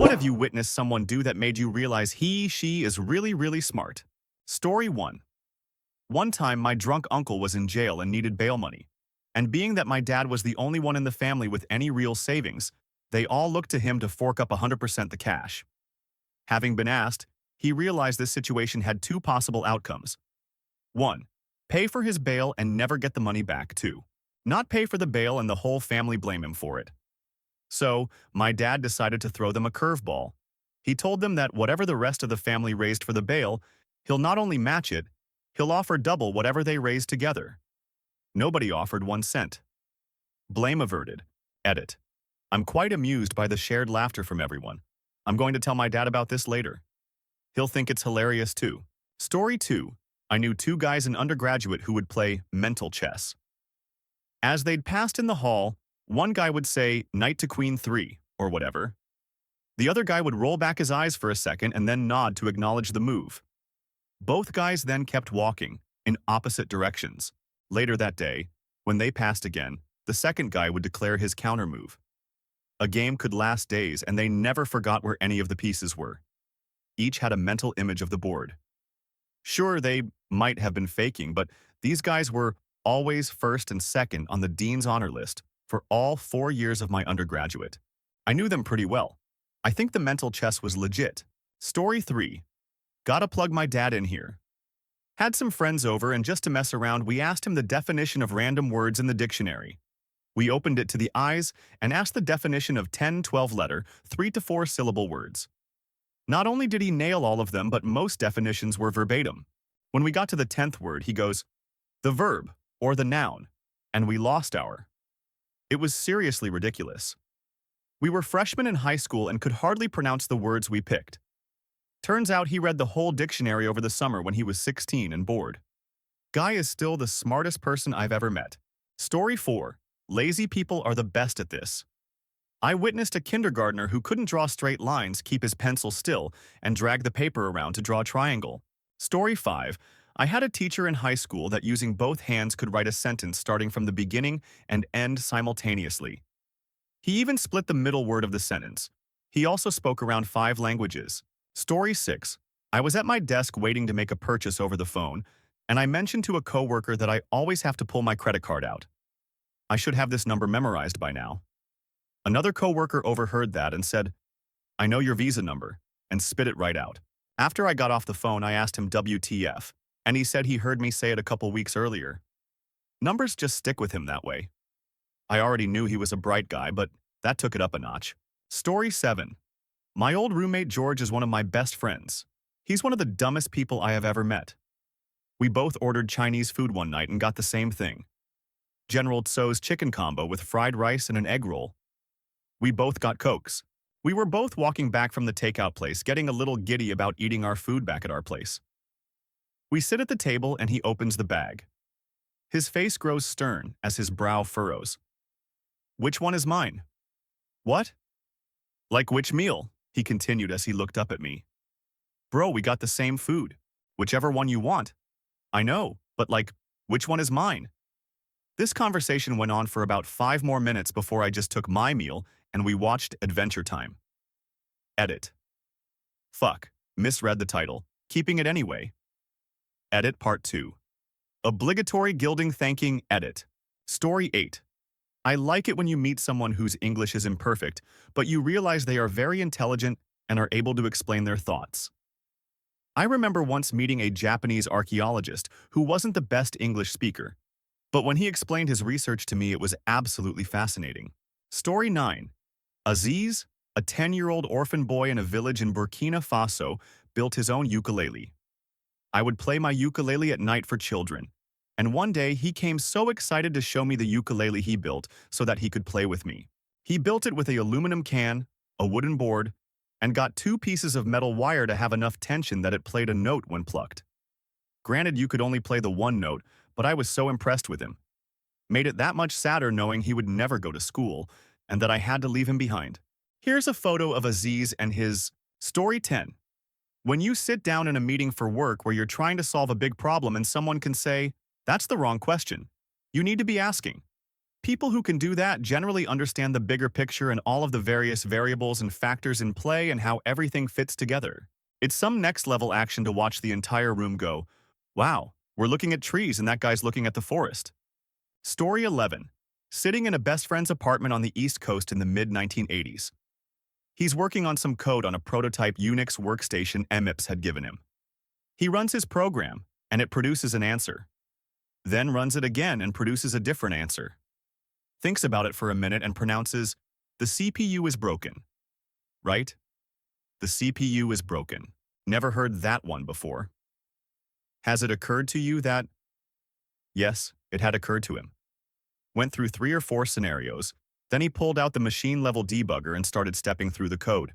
What have you witnessed someone do that made you realize she is really, really smart? Story 1. One time, my drunk uncle was in jail and needed bail money. And being that my dad was the only one in the family with any real savings, they all looked to him to fork up 100% the cash. Having been asked, he realized this situation had two possible outcomes. 1. Pay for his bail and never get the money back. 2. Not pay for the bail and the whole family blame him for it. So, my dad decided to throw them a curveball. He told them that whatever the rest of the family raised for the bail, he'll not only match it, he'll offer double whatever they raised together. Nobody offered 1 cent. Blame averted. Edit. I'm quite amused by the shared laughter from everyone. I'm going to tell my dad about this later. He'll think it's hilarious too. Story 2. I knew 2 guys in undergraduate who would play mental chess. As they'd passed in the hall, one guy would say, "Knight to Queen 3, or whatever. The other guy would roll back his eyes for a second and then nod to acknowledge the move. Both guys then kept walking, in opposite directions. Later that day, when they passed again, the second guy would declare his counter-move. A game could last days, and they never forgot where any of the pieces were. Each had a mental image of the board. Sure, they might have been faking, but these guys were always first and second on the dean's honor list for all 4 years of my undergraduate. I knew them pretty well. I think the mental chess was legit. Story 3. Gotta plug my dad in here. Had some friends over, and just to mess around, we asked him the definition of random words in the dictionary. We opened it to the eyes and asked the definition of 10, 12-letter, 3 to 4 syllable words. Not only did he nail all of them, but most definitions were verbatim. When we got to the 10th word, he goes, "The verb, or the noun," and we lost our. It was seriously ridiculous. We were freshmen in high school and could hardly pronounce the words we picked. Turns out he read the whole dictionary over the summer when he was 16 and bored. Guy is still the smartest person I've ever met. Story 4. Lazy people are the best at this. I witnessed a kindergartner who couldn't draw straight lines, keep his pencil still, and drag the paper around to draw a triangle. Story 5. I had a teacher in high school that using both hands could write a sentence starting from the beginning and end simultaneously. He even split the middle word of the sentence. He also spoke around 5 languages. Story 6. I was at my desk waiting to make a purchase over the phone, and I mentioned to a coworker that I always have to pull my credit card out. I should have this number memorized by now. Another coworker overheard that and said, "I know your Visa number," and spit it right out. After I got off the phone, I asked him WTF, and he said he heard me say it a couple weeks earlier. Numbers just stick with him that way. I already knew he was a bright guy, but that took it up a notch. Story 7. My old roommate George is one of my best friends. He's one of the dumbest people I have ever met. We both ordered Chinese food one night and got the same thing. General Tso's chicken combo with fried rice and an egg roll. We both got Cokes. We were both walking back from the takeout place, getting a little giddy about eating our food back at our place. We sit at the table and he opens the bag. His face grows stern as his brow furrows. "Which one is mine?" "What?" "Like which meal?" he continued as he looked up at me. "Bro, we got the same food. Whichever one you want." "I know, but like, which one is mine?" This conversation went on for about 5 more minutes before I just took my meal and we watched Adventure Time. Edit. Fuck, misread the title. Keeping it anyway. Edit Part 2. Obligatory gilding thanking edit. Story 8. I like it when you meet someone whose English is imperfect, but you realize they are very intelligent and are able to explain their thoughts. I remember once meeting a Japanese archaeologist who wasn't the best English speaker, but when he explained his research to me, it was absolutely fascinating. Story 9. Aziz, a 10-year-old orphan boy in a village in Burkina Faso, built his own ukulele. I would play my ukulele at night for children, and one day he came so excited to show me the ukulele he built so that he could play with me. He built it with an aluminum can, a wooden board, and got 2 pieces of metal wire to have enough tension that it played a note when plucked. Granted, you could only play the one note, but I was so impressed with him. Made it that much sadder knowing he would never go to school, and that I had to leave him behind. Here's a photo of Aziz and his. Story 10. When you sit down in a meeting for work where you're trying to solve a big problem and someone can say, "That's the wrong question. You need to be asking." People who can do that generally understand the bigger picture and all of the various variables and factors in play and how everything fits together. It's some next-level action to watch the entire room go, wow, we're looking at trees and that guy's looking at the forest. Story 11. Sitting in a best friend's apartment on the East Coast in the mid-1980s. He's working on some code on a prototype Unix workstation MIPS had given him. He runs his program, and it produces an answer. Then runs it again and produces a different answer. Thinks about it for a minute and pronounces, the CPU is broken. Right? The CPU is broken. Never heard that one before. Has it occurred to you that? Yes, it had occurred to him. Went through 3 or 4 scenarios, then he pulled out the machine-level debugger and started stepping through the code.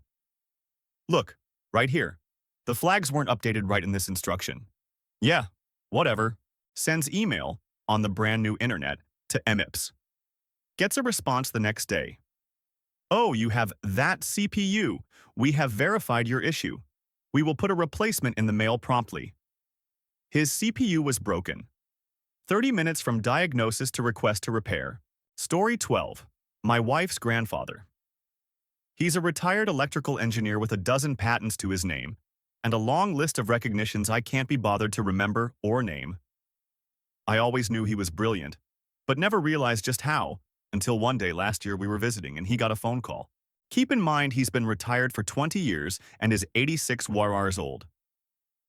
Look, right here. The flags weren't updated right in this instruction. Yeah, whatever. Sends email, on the brand new internet, to MIPS. Gets a response the next day. Oh, you have that CPU. We have verified your issue. We will put a replacement in the mail promptly. His CPU was broken. 30 minutes from diagnosis to request to repair. Story 12. My wife's grandfather. He's a retired electrical engineer with a dozen patents to his name, and a long list of recognitions I can't be bothered to remember or name. I always knew he was brilliant, but never realized just how, until one day last year we were visiting and he got a phone call. Keep in mind he's been retired for 20 years and is 86 years old.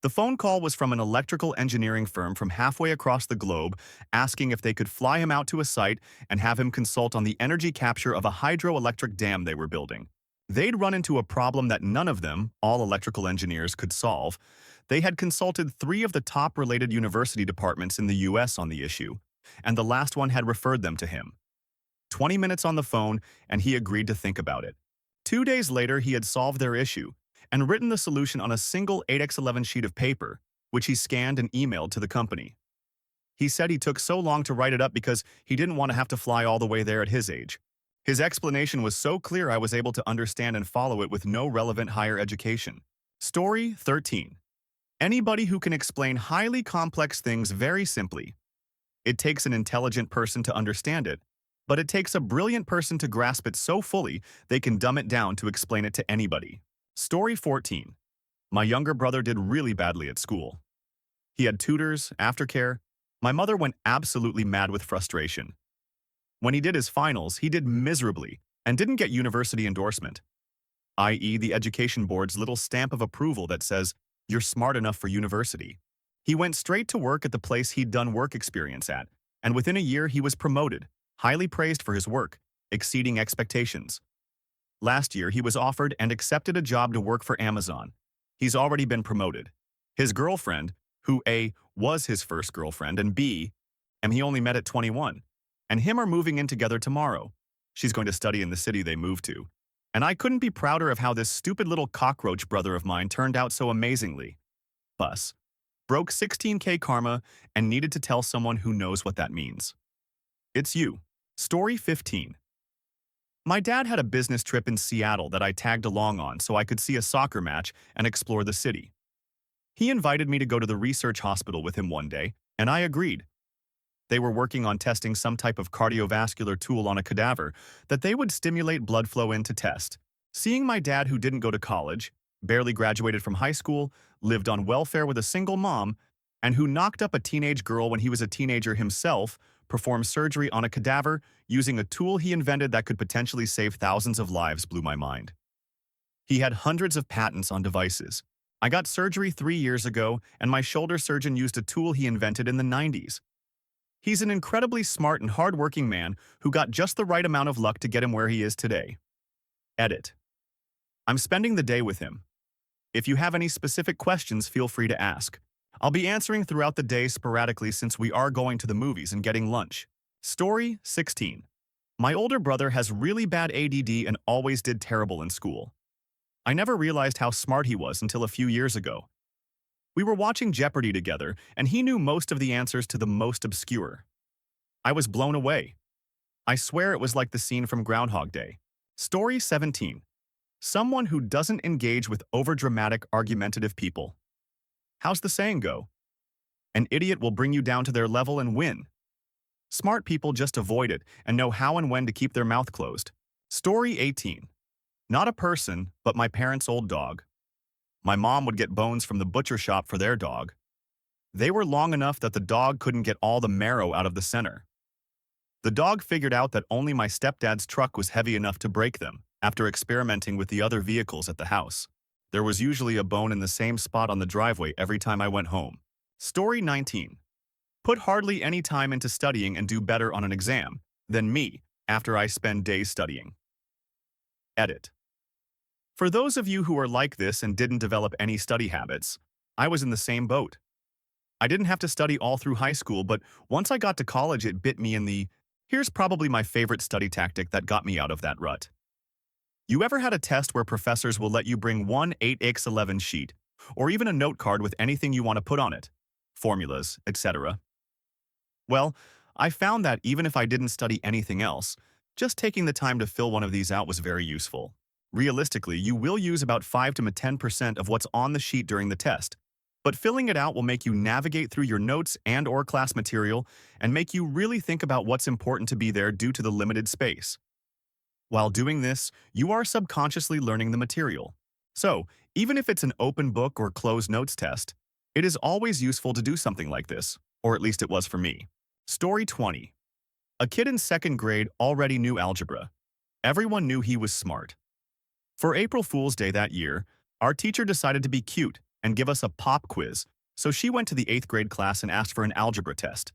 The phone call was from an electrical engineering firm from halfway across the globe asking if they could fly him out to a site and have him consult on the energy capture of a hydroelectric dam they were building. They'd run into a problem that none of them, all electrical engineers, could solve. They had consulted 3 of the top related university departments in the US on the issue, and the last one had referred them to him. 20 minutes on the phone, and he agreed to think about it. 2 days later, he had solved their issue and written the solution on a single 8x11 sheet of paper, which he scanned and emailed to the company. He said he took so long to write it up because he didn't want to have to fly all the way there at his age. His explanation was so clear I was able to understand and follow it with no relevant higher education. Story 13. Anybody who can explain highly complex things very simply. It takes an intelligent person to understand it, but it takes a brilliant person to grasp it so fully they can dumb it down to explain it to anybody. Story 14. My younger brother did really badly at school. He had tutors, aftercare. My mother went absolutely mad with frustration. When he did his finals, he did miserably and didn't get university endorsement, i.e. the education board's little stamp of approval that says, you're smart enough for university. He went straight to work at the place he'd done work experience at, and within a year he was promoted, highly praised for his work, exceeding expectations. Last year, he was offered and accepted a job to work for Amazon. He's already been promoted. His girlfriend, who A, was his first girlfriend, and B, he only met at 21, and him are moving in together tomorrow. She's going to study in the city they moved to. And I couldn't be prouder of how this stupid little cockroach brother of mine turned out so amazingly. Bus. Broke 16K karma and needed to tell someone who knows what that means. It's you. Story 15. My dad had a business trip in Seattle that I tagged along on so I could see a soccer match and explore the city. He invited me to go to the research hospital with him one day, and I agreed. They were working on testing some type of cardiovascular tool on a cadaver that they would stimulate blood flow in to test. Seeing my dad, who didn't go to college, barely graduated from high school, lived on welfare with a single mom, and who knocked up a teenage girl when he was a teenager himself, perform surgery on a cadaver using a tool he invented that could potentially save thousands of lives blew my mind. He had hundreds of patents on devices. I got surgery 3 years ago, and my shoulder surgeon used a tool he invented in the 90s. He's an incredibly smart and hardworking man who got just the right amount of luck to get him where he is today. Edit. I'm spending the day with him. If you have any specific questions, feel free to ask. I'll be answering throughout the day sporadically since we are going to the movies and getting lunch. Story 16. My older brother has really bad ADD and always did terrible in school. I never realized how smart he was until a few years ago. We were watching Jeopardy together, and he knew most of the answers to the most obscure. I was blown away. I swear it was like the scene from Groundhog Day. Story 17. Someone who doesn't engage with overdramatic, argumentative people. How's the saying go? An idiot will bring you down to their level and win. Smart people just avoid it and know how and when to keep their mouth closed. Story 18. Not a person, but my parents' old dog. My mom would get bones from the butcher shop for their dog. They were long enough that the dog couldn't get all the marrow out of the center. The dog figured out that only my stepdad's truck was heavy enough to break them after experimenting with the other vehicles at the house. There was usually a bone in the same spot on the driveway every time I went home. Story 19. Put hardly any time into studying and do better on an exam than me after I spend days studying. Edit. For those of you who are like this and didn't develop any study habits, I was in the same boat. I didn't have to study all through high school, but once I got to college, it bit me in the, here's probably my favorite study tactic that got me out of that rut. You ever had a test where professors will let you bring one 8x11 sheet, or even a note card with anything you want to put on it, formulas, etc.? Well, I found that even if I didn't study anything else, just taking the time to fill one of these out was very useful. Realistically, you will use about 5 to 10% of what's on the sheet during the test, but filling it out will make you navigate through your notes and/or class material and make you really think about what's important to be there due to the limited space. While doing this, you are subconsciously learning the material. So, even if it's an open book or closed notes test, it is always useful to do something like this, or at least it was for me. Story 20. A kid in 2nd grade already knew algebra. Everyone knew he was smart. For April Fool's Day that year, our teacher decided to be cute and give us a pop quiz, so she went to the 8th grade class and asked for an algebra test,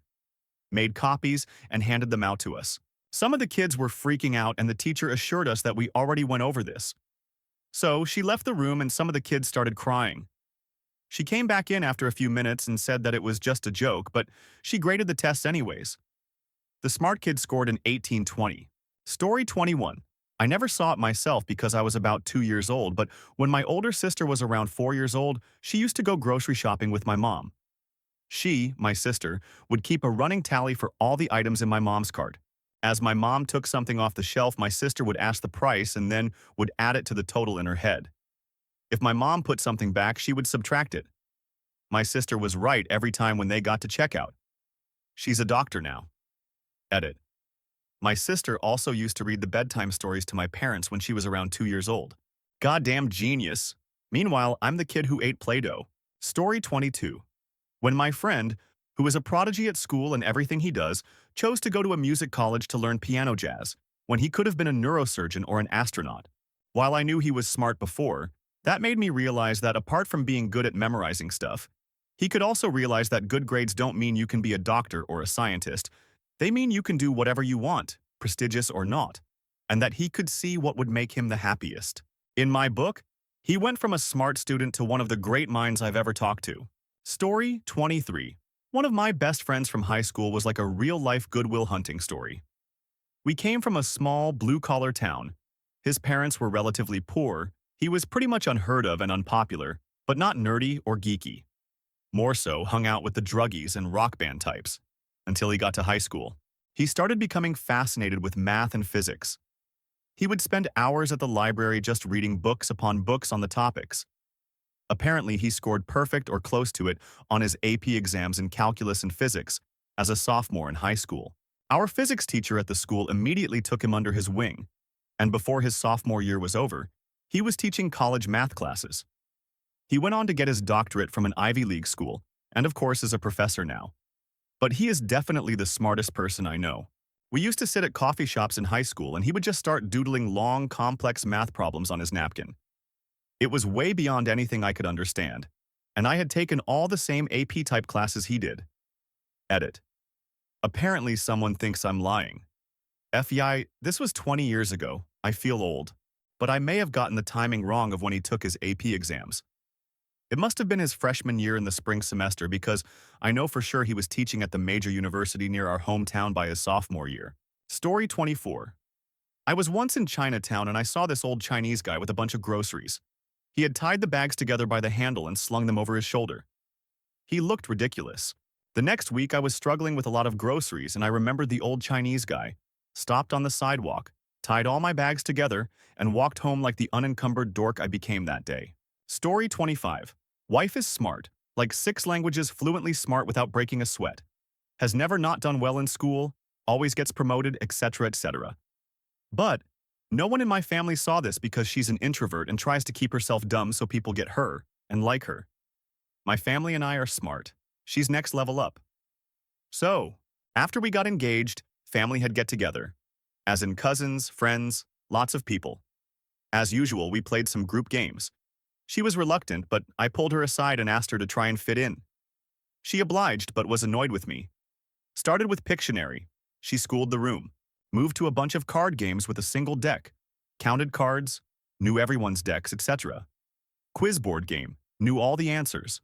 made copies, and handed them out to us. Some of the kids were freaking out and the teacher assured us that we already went over this. So she left the room and some of the kids started crying. She came back in after a few minutes and said that it was just a joke, but she graded the tests anyways. The smart kid scored an 1820. Story 21. I never saw it myself because I was about 2 years old, but when my older sister was around 4 years old, she used to go grocery shopping with my mom. She, my sister, would keep a running tally for all the items in my mom's cart. As my mom took something off the shelf, my sister would ask the price and then would add it to the total in her head. If my mom put something back, she would subtract it. My sister was right every time when they got to checkout. She's a doctor now. Edit. My sister also used to read the bedtime stories to my parents when she was around 2 years old. Goddamn genius. Meanwhile, I'm the kid who ate Play-Doh. Story 22. When my friend, who is a prodigy at school and everything he does, chose to go to a music college to learn piano jazz, when he could have been a neurosurgeon or an astronaut. While I knew he was smart before, that made me realize that apart from being good at memorizing stuff, he could also realize that good grades don't mean you can be a doctor or a scientist. They mean you can do whatever you want, prestigious or not, and that he could see what would make him the happiest. In my book, he went from a smart student to one of the great minds I've ever talked to. Story 23. One of my best friends from high school was like a real-life Goodwill Hunting story. We came from a small, blue-collar town. His parents were relatively poor. He was pretty much unheard of and unpopular, but not nerdy or geeky. More so, hung out with the druggies and rock band types. Until he got to high school, he started becoming fascinated with math and physics. He would spend hours at the library just reading books upon books on the topics. Apparently, he scored perfect or close to it on his AP exams in calculus and physics as a sophomore in high school. Our physics teacher at the school immediately took him under his wing, and before his sophomore year was over, he was teaching college math classes. He went on to get his doctorate from an Ivy League school, and of course is a professor now. But he is definitely the smartest person I know. We used to sit at coffee shops in high school and he would just start doodling long, complex math problems on his napkin. It was way beyond anything I could understand, and I had taken all the same AP-type classes he did. Edit. Apparently someone thinks I'm lying. FYI, this was 20 years ago. I feel old, but I may have gotten the timing wrong of when he took his AP exams. It must have been his freshman year in the spring semester because I know for sure he was teaching at the major university near our hometown by his sophomore year. Story 24. I was once in Chinatown and I saw this old Chinese guy with a bunch of groceries. He had tied the bags together by the handle and slung them over his shoulder. He looked ridiculous. The next week I was struggling with a lot of groceries and I remembered the old Chinese guy, stopped on the sidewalk, tied all my bags together, and walked home like the unencumbered dork I became that day. Story 25. Wife is smart, like 6 languages fluently smart without breaking a sweat. Has never not done well in school, always gets promoted, etc., etc. But no one in my family saw this because she's an introvert and tries to keep herself dumb so people get her and like her. My family and I are smart. She's next level up. So, after we got engaged, family had get together. As in cousins, friends, lots of people. As usual, we played some group games. She was reluctant, but I pulled her aside and asked her to try and fit in. She obliged but was annoyed with me. Started with Pictionary. She schooled the room. Moved to a bunch of card games with a single deck. Counted cards, knew everyone's decks, etc. Quiz board game, knew all the answers.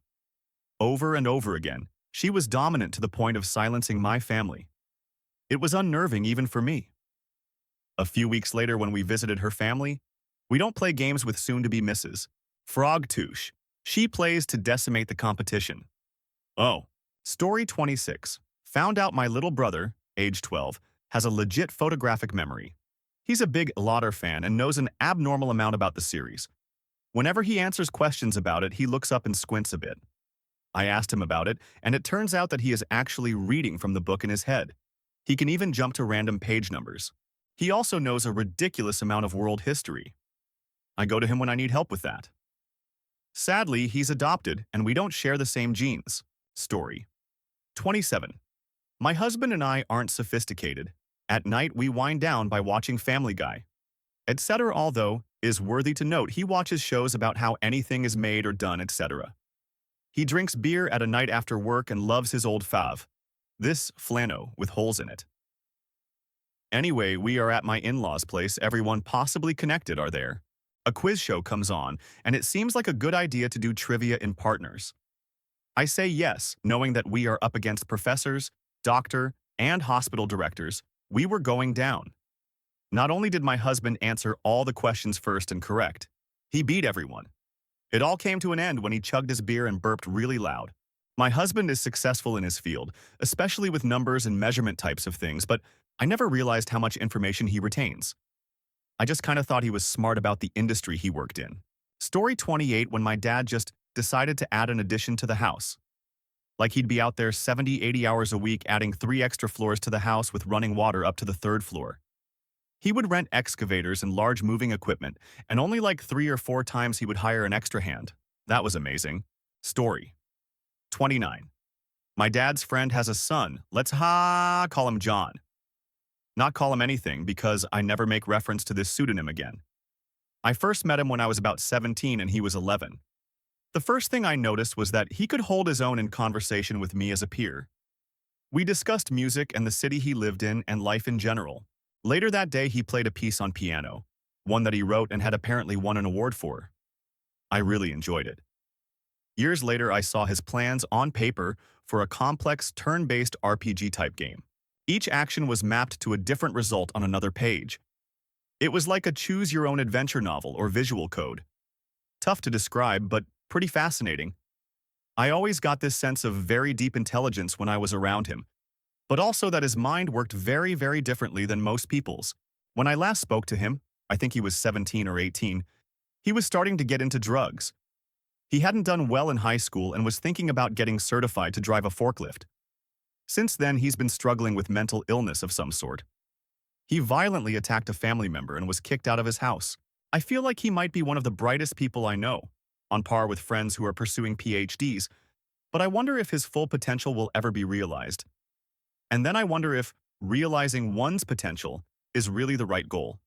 Over and over again, she was dominant to the point of silencing my family. It was unnerving even for me. A few weeks later when we visited her family, we don't play games with soon-to-be misses. Frogtoosh. She plays to decimate the competition. Oh. Story 26. Found out my little brother, age 12, has a legit photographic memory. He's a big Lauder fan and knows an abnormal amount about the series. Whenever he answers questions about it, he looks up and squints a bit. I asked him about it, and it turns out that he is actually reading from the book in his head. He can even jump to random page numbers. He also knows a ridiculous amount of world history. I go to him when I need help with that. Sadly, he's adopted, and we don't share the same genes. Story 27. My husband and I aren't sophisticated. At night, we wind down by watching Family Guy. Etc. Although, is worthy to note, he watches shows about how anything is made or done, etc. He drinks beer at a night after work and loves his old fave. This flano with holes in it. Anyway, we are at my in-laws' place. Everyone possibly connected are there. A quiz show comes on, and it seems like a good idea to do trivia in partners. I say yes, knowing that we are up against professors, doctor, and hospital directors. We were going down. Not only did my husband answer all the questions first and correct, he beat everyone. It all came to an end when he chugged his beer and burped really loud. My husband is successful in his field, especially with numbers and measurement types of things, but I never realized how much information he retains. I just kind of thought he was smart about the industry he worked in. Story 28. When my dad just decided to add an addition to the house. Like he'd be out there 70, 80 hours a week adding 3 extra floors to the house with running water up to the 3rd floor. He would rent excavators and large moving equipment, and only like 3 or 4 times he would hire an extra hand. That was amazing. Story 29. My dad's friend has a son. Let's call him John. Not call him anything because I never make reference to this pseudonym again. I first met him when I was about 17 and he was 11. The first thing I noticed was that he could hold his own in conversation with me as a peer. We discussed music and the city he lived in and life in general. Later that day, he played a piece on piano, one that he wrote and had apparently won an award for. I really enjoyed it. Years later, I saw his plans on paper for a complex turn-based RPG-type game. Each action was mapped to a different result on another page. It was like a choose-your-own-adventure novel or visual code. Tough to describe, but pretty fascinating. I always got this sense of very deep intelligence when I was around him, but also that his mind worked very, very differently than most people's. When I last spoke to him, I think he was 17 or 18, he was starting to get into drugs. He hadn't done well in high school and was thinking about getting certified to drive a forklift. Since then, he's been struggling with mental illness of some sort. He violently attacked a family member and was kicked out of his house. I feel like he might be one of the brightest people I know, on par with friends who are pursuing PhDs, but I wonder if his full potential will ever be realized. And then I wonder if realizing one's potential is really the right goal.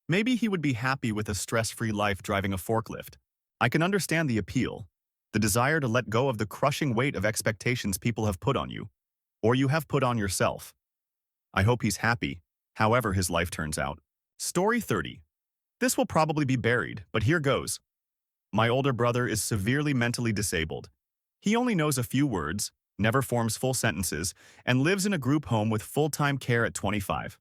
Maybe he would be happy with a stress-free life driving a forklift. I can understand the appeal, the desire to let go of the crushing weight of expectations people have put on you, or you have put on yourself. I hope he's happy, however his life turns out. Story 30. This will probably be buried, but here goes. My older brother is severely mentally disabled. He only knows a few words, never forms full sentences, and lives in a group home with full-time care at 25.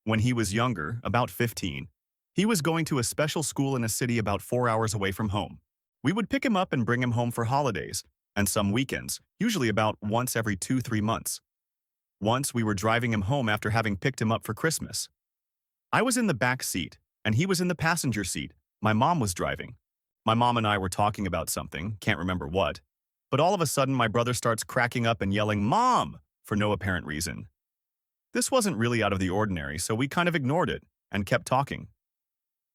When he was younger, about 15, he was going to a special school in a city about 4 hours away from home. We would pick him up and bring him home for holidays, and some weekends, usually about once every 2-3 months. Once we were driving him home after having picked him up for Christmas. I was in the back seat, and he was in the passenger seat. My mom was driving. My mom and I were talking about something, can't remember what, but all of a sudden my brother starts cracking up and yelling, "Mom!" for no apparent reason. This wasn't really out of the ordinary, so we kind of ignored it and kept talking.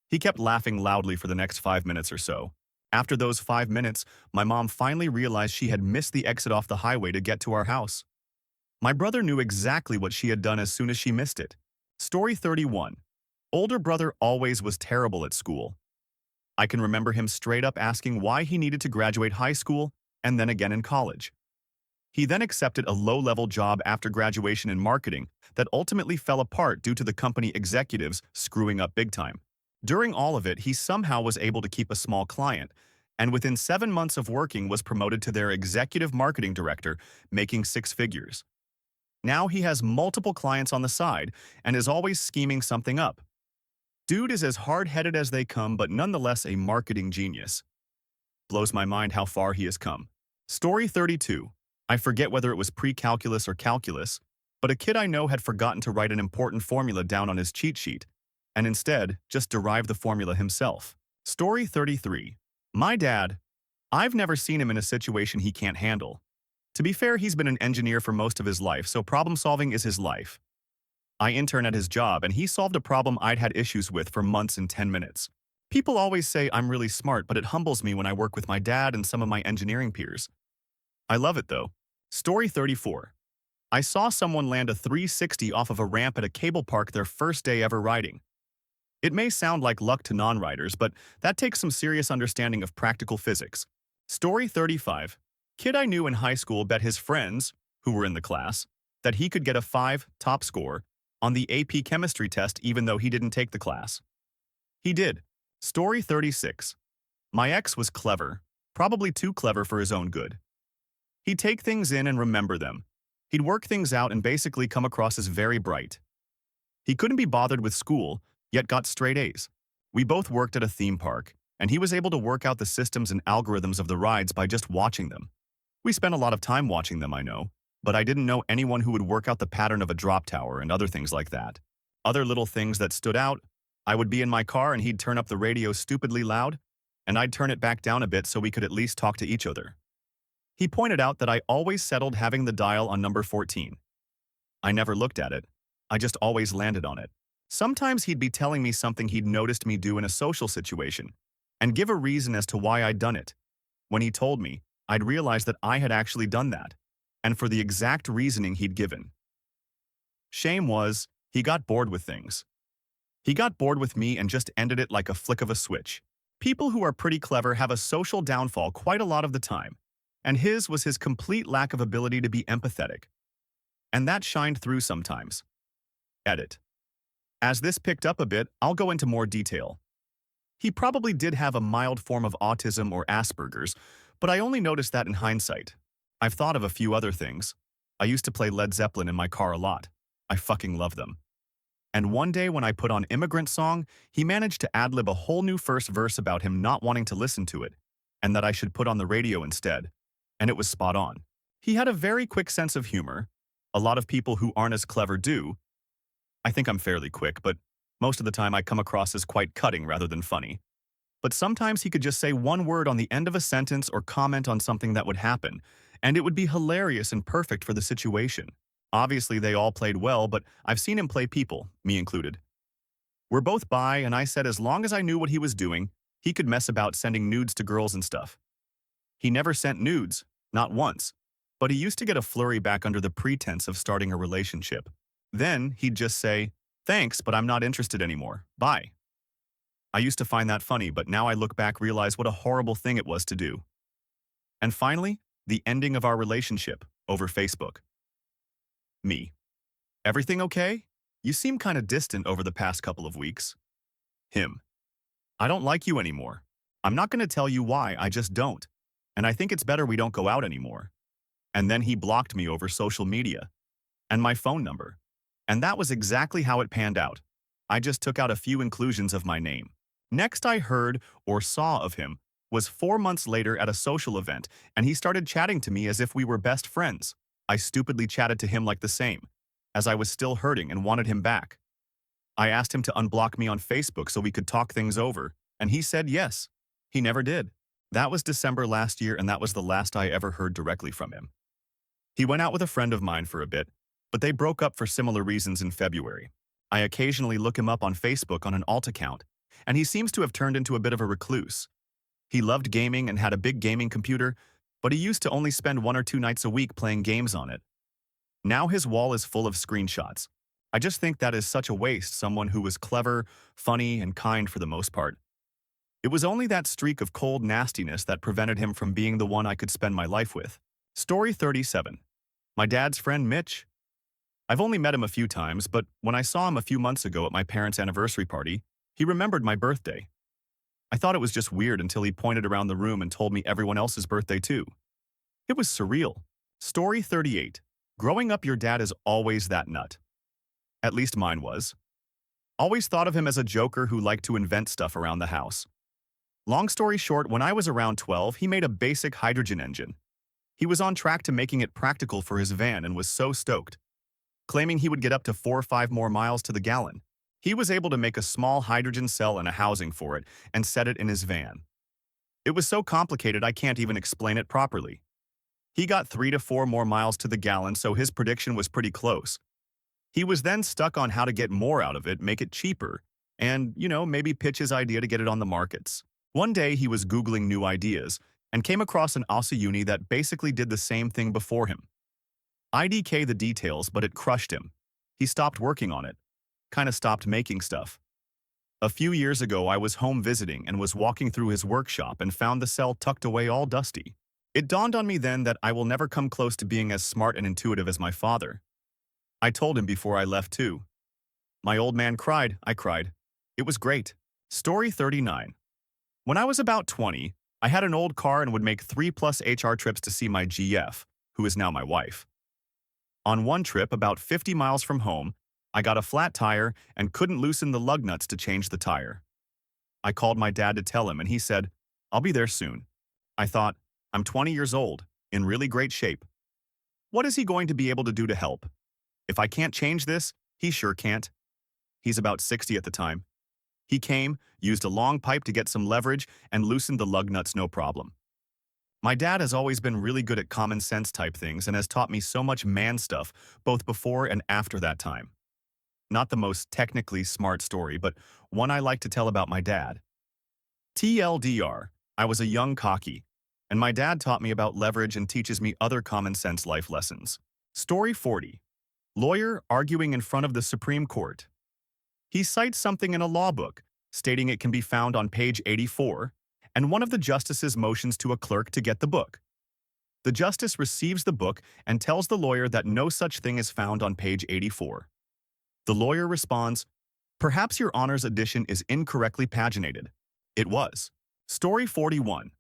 He kept laughing loudly for the next 5 minutes or so. After those 5 minutes, my mom finally realized she had missed the exit off the highway to get to our house. My brother knew exactly what she had done as soon as she missed it. Story 31. Older brother always was terrible at school. I can remember him straight up asking why he needed to graduate high school and then again in college. He then accepted a low-level job after graduation in marketing that ultimately fell apart due to the company executives screwing up big time. During all of it, he somehow was able to keep a small client, and within 7 months of working was promoted to their executive marketing director, making 6 figures. Now he has multiple clients on the side and is always scheming something up. Dude is as hard-headed as they come, but nonetheless a marketing genius. Blows my mind how far he has come. Story 32. I forget whether it was pre-calculus or calculus, but a kid I know had forgotten to write an important formula down on his cheat sheet, and instead just derived the formula himself. Story 33. My dad. I've never seen him in a situation he can't handle. To be fair, he's been an engineer for most of his life, so problem-solving is his life. I intern at his job, and he solved a problem I'd had issues with for months in 10 minutes. People always say I'm really smart, but it humbles me when I work with my dad and some of my engineering peers. I love it, though. Story 34. I saw someone land a 360 off of a ramp at a cable park their first day ever riding. It may sound like luck to non-riders, but that takes some serious understanding of practical physics. Story 35. Kid I knew in high school bet his friends, who were in the class, that he could get a 5 top score on the AP chemistry test even though he didn't take the class. He did. Story 36. My ex was clever, probably too clever for his own good. He'd take things in and remember them. He'd work things out and basically come across as very bright. He couldn't be bothered with school, yet got straight A's. We both worked at a theme park, and he was able to work out the systems and algorithms of the rides by just watching them. We spent a lot of time watching them, I know, but I didn't know anyone who would work out the pattern of a drop tower and other things like that. Other little things that stood out, I would be in my car and he'd turn up the radio stupidly loud, and I'd turn it back down a bit so we could at least talk to each other. He pointed out that I always settled having the dial on number 14. I never looked at it. I just always landed on it. Sometimes he'd be telling me something he'd noticed me do in a social situation, and give a reason as to why I'd done it. When he told me, I'd realize that I had actually done that, and for the exact reasoning he'd given. Shame was, he got bored with things. He got bored with me and just ended it like a flick of a switch. People who are pretty clever have a social downfall quite a lot of the time, and his was his complete lack of ability to be empathetic. And that shined through sometimes. Edit. As this picked up a bit, I'll go into more detail. He probably did have a mild form of autism or Asperger's, but I only noticed that in hindsight. I've thought of a few other things. I used to play Led Zeppelin in my car a lot. I fucking love them. And one day when I put on Immigrant Song, he managed to ad-lib a whole new first verse about him not wanting to listen to it, and that I should put on the radio instead. And it was spot on. He had a very quick sense of humor. A lot of people who aren't as clever do. I think I'm fairly quick, but most of the time I come across as quite cutting rather than funny. But sometimes he could just say one word on the end of a sentence or comment on something that would happen, and it would be hilarious and perfect for the situation. Obviously, they all played well, but I've seen him play people, me included. We're both bi, and I said as long as I knew what he was doing, he could mess about sending nudes to girls and stuff. He never sent nudes, not once, but he used to get a flurry back under the pretense of starting a relationship. Then he'd just say, "Thanks, but I'm not interested anymore. Bye." I used to find that funny, but now I look back realize what a horrible thing it was to do. And finally, the ending of our relationship over Facebook. Me. Everything okay? You seem kind of distant over the past couple of weeks. Him. I don't like you anymore. I'm not going to tell you why, I just don't. And I think it's better we don't go out anymore. And then he blocked me over social media. And my phone number. And that was exactly how it panned out. I just took out a few inclusions of my name. Next I heard or saw of him was 4 months later at a social event, and he started chatting to me as if we were best friends. I stupidly chatted to him like the same, as I was still hurting and wanted him back. I asked him to unblock me on Facebook so we could talk things over, and he said yes. He never did. That was December last year, and that was the last I ever heard directly from him. He went out with a friend of mine for a bit, but they broke up for similar reasons in February. I occasionally look him up on Facebook on an alt account, and he seems to have turned into a bit of a recluse. He loved gaming and had a big gaming computer, but he used to only spend 1 or 2 nights a week playing games on it. Now his wall is full of screenshots. I just think that is such a waste, someone who was clever, funny, and kind for the most part. It was only that streak of cold nastiness that prevented him from being the one I could spend my life with. Story 37. My dad's friend Mitch. I've only met him a few times, but when I saw him a few months ago at my parents' anniversary party, he remembered my birthday. I thought it was just weird until he pointed around the room and told me everyone else's birthday too. It was surreal. Story 38. Growing up, your dad is always that nut. At least mine was. Always thought of him as a joker who liked to invent stuff around the house. Long story short, when I was around 12, he made a basic hydrogen engine. He was on track to making it practical for his van and was so stoked, claiming he would get up to 4 or 5 more miles to the gallon. He was able to make a small hydrogen cell and a housing for it and set it in his van. It was so complicated I can't even explain it properly. He got 3 to 4 more miles to the gallon, so his prediction was pretty close. He was then stuck on how to get more out of it, make it cheaper, and, maybe pitch his idea to get it on the markets. One day he was Googling new ideas and came across an Aussie uni that basically did the same thing before him. IDK the details, but it crushed him. He stopped working on it. Kinda stopped making stuff. A few years ago, I was home visiting and was walking through his workshop and found the cell tucked away all dusty. It dawned on me then that I will never come close to being as smart and intuitive as my father. I told him before I left too. My old man cried, I cried. It was great. Story 39. When I was about 20, I had an old car and would make 3+ HR trips to see my GF, who is now my wife. On one trip, about 50 miles from home, I got a flat tire and couldn't loosen the lug nuts to change the tire. I called my dad to tell him, and he said, "I'll be there soon." I thought, I'm 20 years old, in really great shape. What is he going to be able to do to help? If I can't change this, he sure can't. He's about 60 at the time. He came, used a long pipe to get some leverage, and loosened the lug nuts no problem. My dad has always been really good at common sense type things and has taught me so much man stuff, both before and after that time. Not the most technically smart story, but one I like to tell about my dad. TLDR, I was a young cocky, and my dad taught me about leverage and teaches me other common sense life lessons. Story 40. Lawyer arguing in front of the Supreme Court. He cites something in a law book, stating it can be found on page 84, and one of the justices motions to a clerk to get the book. The justice receives the book and tells the lawyer that no such thing is found on page 84. The lawyer responds, "Perhaps your Honor's edition is incorrectly paginated." It was. Story 41.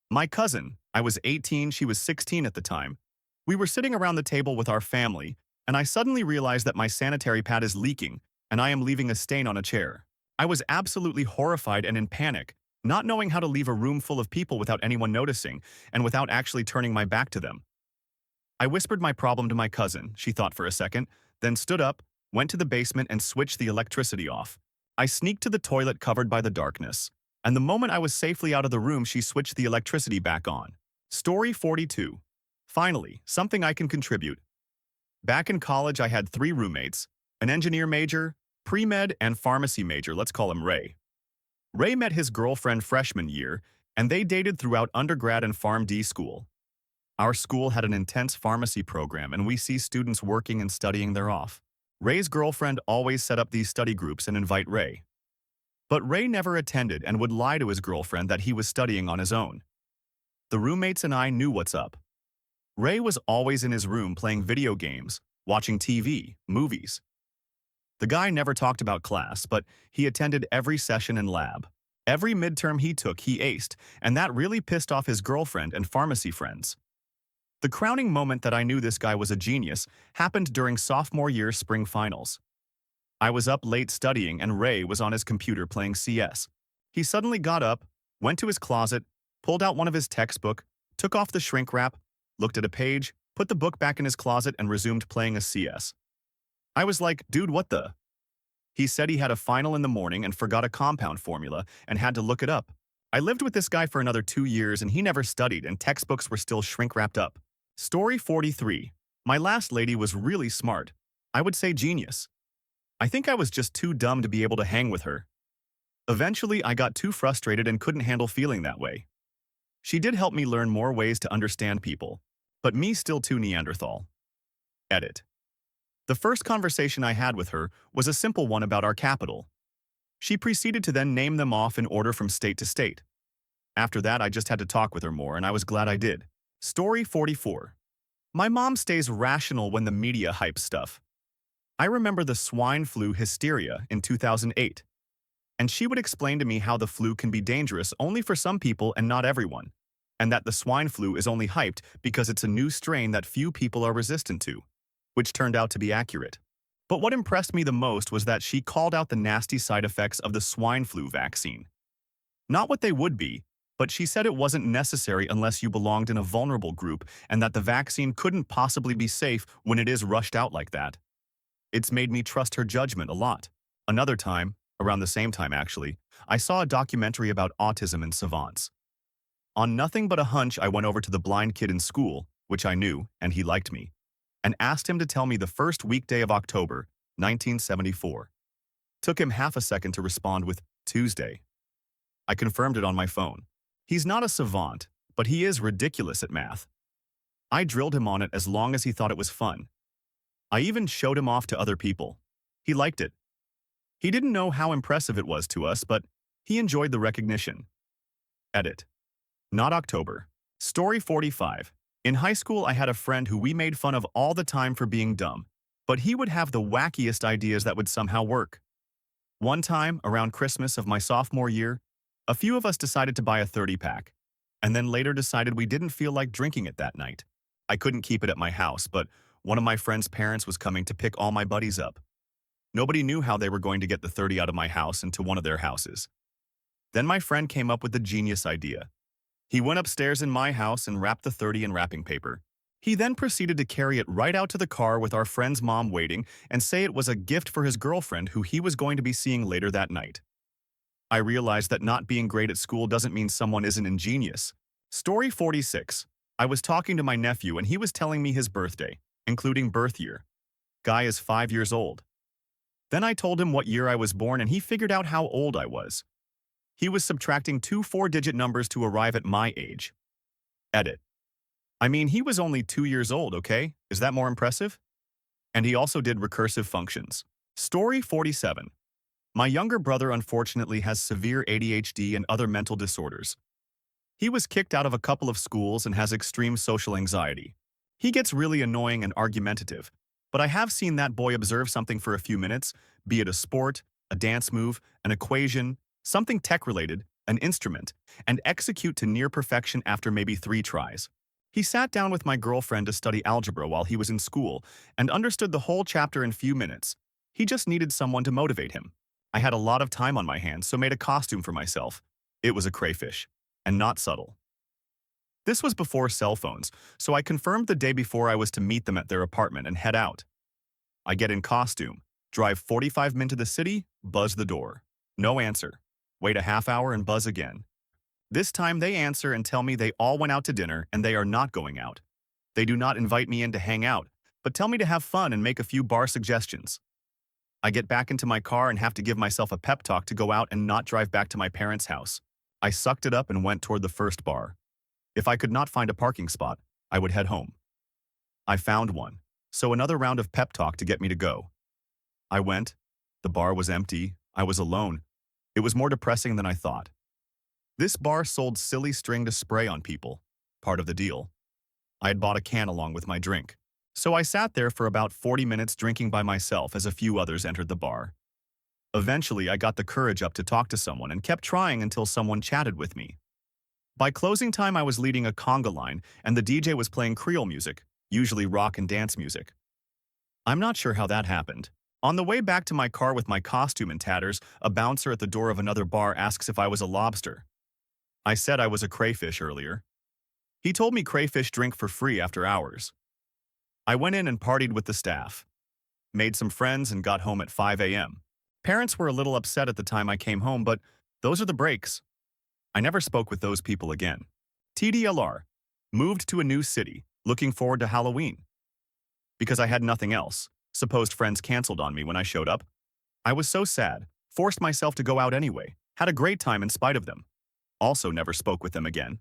My cousin, I was 18, she was 16 at the time. We were sitting around the table with our family, and I suddenly realized that my sanitary pad is leaking, and I am leaving a stain on a chair. I was absolutely horrified and in panic, not knowing how to leave a room full of people without anyone noticing, and without actually turning my back to them. I whispered my problem to my cousin. She thought for a second, then stood up, went to the basement and switched the electricity off. I sneaked to the toilet covered by the darkness, and the moment I was safely out of the room, she switched the electricity back on. Story 42. Finally, something I can contribute. Back in college, I had 3 roommates, an engineer major, pre-med, and pharmacy major. Let's call him Ray. Ray met his girlfriend freshman year, and they dated throughout undergrad and PharmD school. Our school had an intense pharmacy program, and we see students working and studying their off. Ray's girlfriend always set up these study groups and invite Ray. But Ray never attended and would lie to his girlfriend that he was studying on his own. The roommates and I knew what's up. Ray was always in his room playing video games, watching TV, movies. The guy never talked about class, but he attended every session and lab. Every midterm he took, he aced, and that really pissed off his girlfriend and pharmacy friends. The crowning moment that I knew this guy was a genius happened during sophomore year spring finals. I was up late studying and Ray was on his computer playing CS. He suddenly got up, went to his closet, pulled out one of his textbook, took off the shrink wrap, looked at a page, put the book back in his closet and resumed playing a CS. I was like, dude, what the? He said he had a final in the morning and forgot a compound formula and had to look it up. I lived with this guy for another 2 years and he never studied and textbooks were still shrink wrapped up. Story 43. My last lady was really smart. I would say genius. I think I was just too dumb to be able to hang with her. Eventually, I got too frustrated and couldn't handle feeling that way. She did help me learn more ways to understand people, but me still too Neanderthal. Edit. The first conversation I had with her was a simple one about our capital. She proceeded to then name them off in order from state to state. After that, I just had to talk with her more, and I was glad I did. Story 44. My mom stays rational when the media hypes stuff. I remember the swine flu hysteria in 2008, and she would explain to me how the flu can be dangerous only for some people and not everyone, and that the swine flu is only hyped because it's a new strain that few people are resistant to, which turned out to be accurate. But what impressed me the most was that she called out the nasty side effects of the swine flu vaccine. Not what they would be, but she said it wasn't necessary unless you belonged in a vulnerable group and that the vaccine couldn't possibly be safe when it is rushed out like that. It's made me trust her judgment a lot. Another time, around the same time actually, I saw a documentary about autism and savants. On nothing but a hunch, I went over to the blind kid in school, which I knew, and he liked me, and asked him to tell me the first weekday of October, 1974. Took him half a second to respond with Tuesday. I confirmed it on my phone. He's not a savant, but he is ridiculous at math. I drilled him on it as long as he thought it was fun. I even showed him off to other people. He liked it. He didn't know how impressive it was to us, but he enjoyed the recognition. Edit. Not October. Story 45. In high school, I had a friend who we made fun of all the time for being dumb, but he would have the wackiest ideas that would somehow work. One time, around Christmas of my sophomore year, a few of us decided to buy a 30-pack, and then later decided we didn't feel like drinking it that night. I couldn't keep it at my house, but one of my friend's parents was coming to pick all my buddies up. Nobody knew how they were going to get the 30 out of my house and to one of their houses. Then my friend came up with the genius idea. He went upstairs in my house and wrapped the 30 in wrapping paper. He then proceeded to carry it right out to the car with our friend's mom waiting and say it was a gift for his girlfriend who he was going to be seeing later that night. I realized that not being great at school doesn't mean someone isn't ingenious. Story 46. I was talking to my nephew and he was telling me his birthday, including birth year. Guy is 5 years old. Then I told him what year I was born and he figured out how old I was. He was subtracting two 4-digit numbers to arrive at my age. Edit. I mean, he was only 2 years old, okay? Is that more impressive? And he also did recursive functions. Story 47. My younger brother unfortunately has severe ADHD and other mental disorders. He was kicked out of a couple of schools and has extreme social anxiety. He gets really annoying and argumentative, but I have seen that boy observe something for a few minutes, be it a sport, a dance move, an equation, something tech-related, an instrument, and execute to near perfection after maybe 3 tries. He sat down with my girlfriend to study algebra while he was in school and understood the whole chapter in few minutes. He just needed someone to motivate him. I had a lot of time on my hands, so made a costume for myself. It was a crayfish, and not subtle. This was before cell phones, so I confirmed the day before I was to meet them at their apartment and head out. I get in costume, drive 45 minutes to the city, buzz the door. No answer. Wait a half hour and buzz again. This time they answer and tell me they all went out to dinner and they are not going out. They do not invite me in to hang out, but tell me to have fun and make a few bar suggestions. I get back into my car and have to give myself a pep talk to go out and not drive back to my parents' house. I sucked it up and went toward the first bar. If I could not find a parking spot, I would head home. I found one, so another round of pep talk to get me to go. I went. The bar was empty. I was alone. It was more depressing than I thought. This bar sold silly string to spray on people, part of the deal. I had bought a can along with my drink. So I sat there for about 40 minutes drinking by myself as a few others entered the bar. Eventually, I got the courage up to talk to someone and kept trying until someone chatted with me. By closing time, I was leading a conga line and the DJ was playing Creole music, usually rock and dance music. I'm not sure how that happened. On the way back to my car with my costume in tatters, a bouncer at the door of another bar asks if I was a lobster. I said I was a crayfish earlier. He told me crayfish drink for free after hours. I went in and partied with the staff. Made some friends and got home at 5 a.m. Parents were a little upset at the time I came home, but those are the breaks. I never spoke with those people again. TDLR. Moved to a new city, looking forward to Halloween. Because I had nothing else. Supposed friends canceled on me when I showed up. I was so sad, forced myself to go out anyway, had a great time in spite of them. Also never spoke with them again.